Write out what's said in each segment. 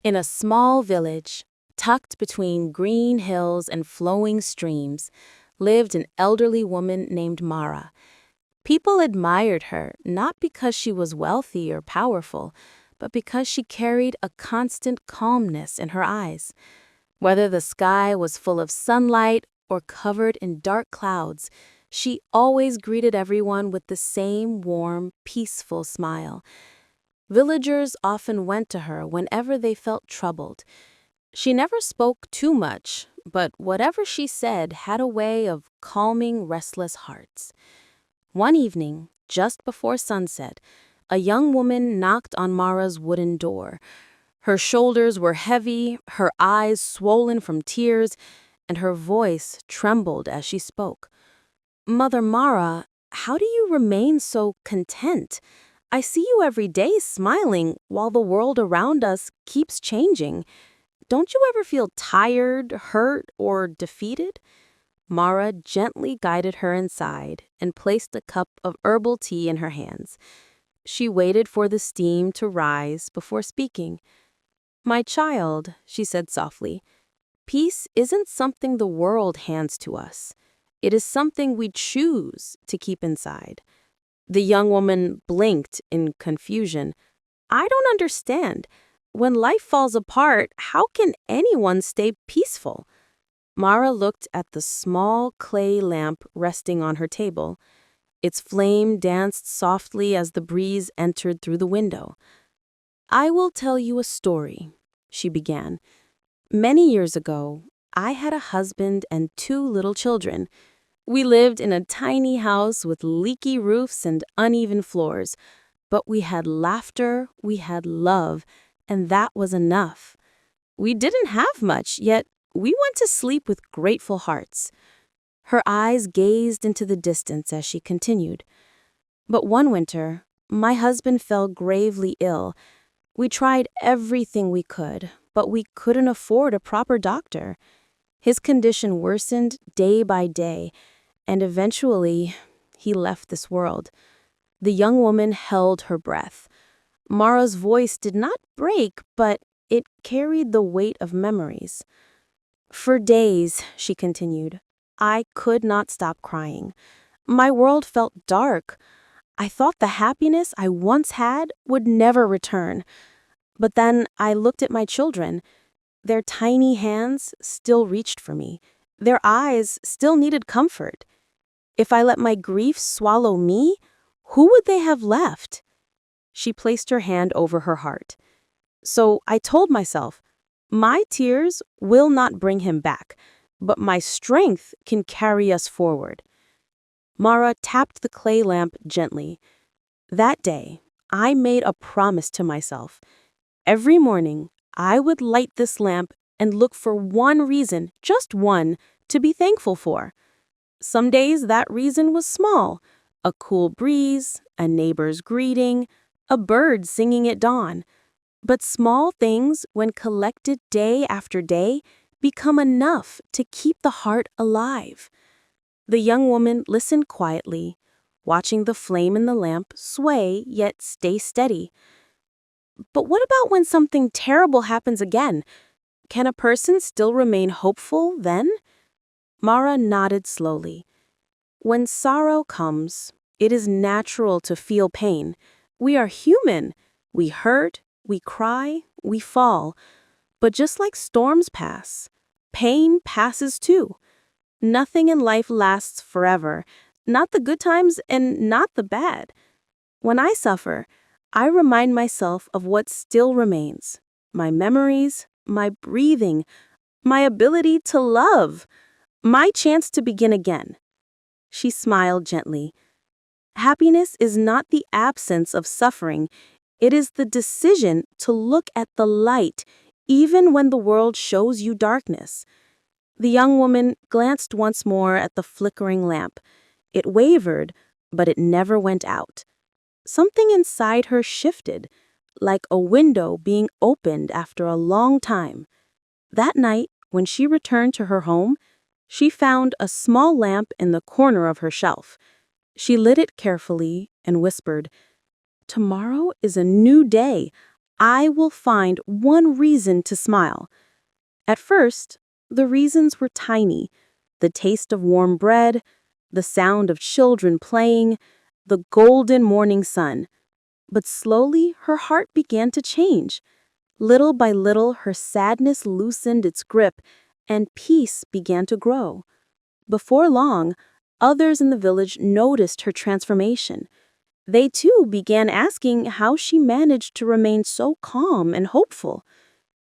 In a small village, tucked between green hills and flowing streams, lived an elderly woman named Mara. People admired her not because she was wealthy or powerful, but because she carried a constant calmness in her eyes. Whether the sky was full of sunlight or covered in dark clouds, she always greeted everyone with the same warm, peaceful smile. Villagers often went to her whenever they felt troubled. She never spoke too much, but whatever she said had a way of calming restless hearts. One evening, just before sunset, a young woman knocked on Mara's wooden door. Her shoulders were heavy, her eyes swollen from tears, and her voice trembled as she spoke. "Mother Mara, how do you remain so content? I see you every day smiling while the world around us keeps changing. Don't you ever feel tired, hurt, or defeated?" Mara gently guided her inside and placed a cup of herbal tea in her hands. She waited for the steam to rise before speaking. "My child," she said softly, "peace isn't something the world hands to us. It is something we choose to keep inside." The young woman blinked in confusion. "I don't understand. When life falls apart, how can anyone stay peaceful?" Mara looked at the small clay lamp resting on her table. Its flame danced softly as the breeze entered through the window. "I will tell you a story," she began. "Many years ago, I had a husband and 2 little children. We lived in a tiny house with leaky roofs and uneven floors, but we had laughter, we had love, and that was enough. We didn't have much, yet we went to sleep with grateful hearts." Her eyes gazed into the distance as she continued. "But one winter, my husband fell gravely ill. We tried everything we could, but we couldn't afford a proper doctor. His condition worsened day by day, and eventually, he left this world." The young woman held her breath. Mara's voice did not break, but it carried the weight of memories. "For days," she continued, "I could not stop crying. My world felt dark. I thought the happiness I once had would never return. But then I looked at my children. Their tiny hands still reached for me. Their eyes still needed comfort. If I let my grief swallow me, who would they have left?" She placed her hand over her heart. "So I told myself, my tears will not bring him back, but my strength can carry us forward." Mara tapped the clay lamp gently. "That day, I made a promise to myself. Every morning, I would light this lamp and look for one reason, just one, to be thankful for. Some days that reason was small: a cool breeze, a neighbor's greeting, a bird singing at dawn. But small things, when collected day after day, become enough to keep the heart alive." The young woman listened quietly, watching the flame in the lamp sway yet stay steady. "But what about when something terrible happens again? Can a person still remain hopeful then?" Mara nodded slowly. "When sorrow comes, it is natural to feel pain. We are human. We hurt, we cry, we fall. But just like storms pass, pain passes too. Nothing in life lasts forever, not the good times and not the bad. When I suffer, I remind myself of what still remains: my memories, my breathing, my ability to love, my chance to begin again." She smiled gently. "Happiness is not the absence of suffering. It is the decision to look at the light, even when the world shows you darkness." The young woman glanced once more at the flickering lamp. It wavered, but it never went out. Something inside her shifted, like a window being opened after a long time. That night, when she returned to her home, she found a small lamp in the corner of her shelf. She lit it carefully and whispered, "Tomorrow is a new day. I will find one reason to smile. At first, the reasons were tiny: the taste of warm bread, the sound of children playing, the golden morning sun. But slowly, her heart began to change. Little by little, her sadness loosened its grip, and peace began to grow. Before long, others in the village noticed her transformation. They too began asking how she managed to remain so calm and hopeful.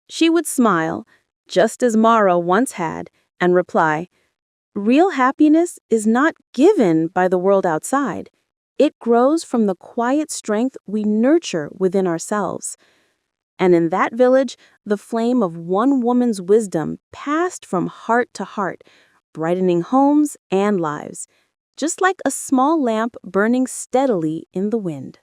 She would smile, just as Mara once had, and reply, "Real happiness is not given by the world outside. It grows from the quiet strength we nurture within ourselves." And in that village, the flame of one woman's wisdom passed from heart to heart, brightening homes and lives, just like a small lamp burning steadily in the wind.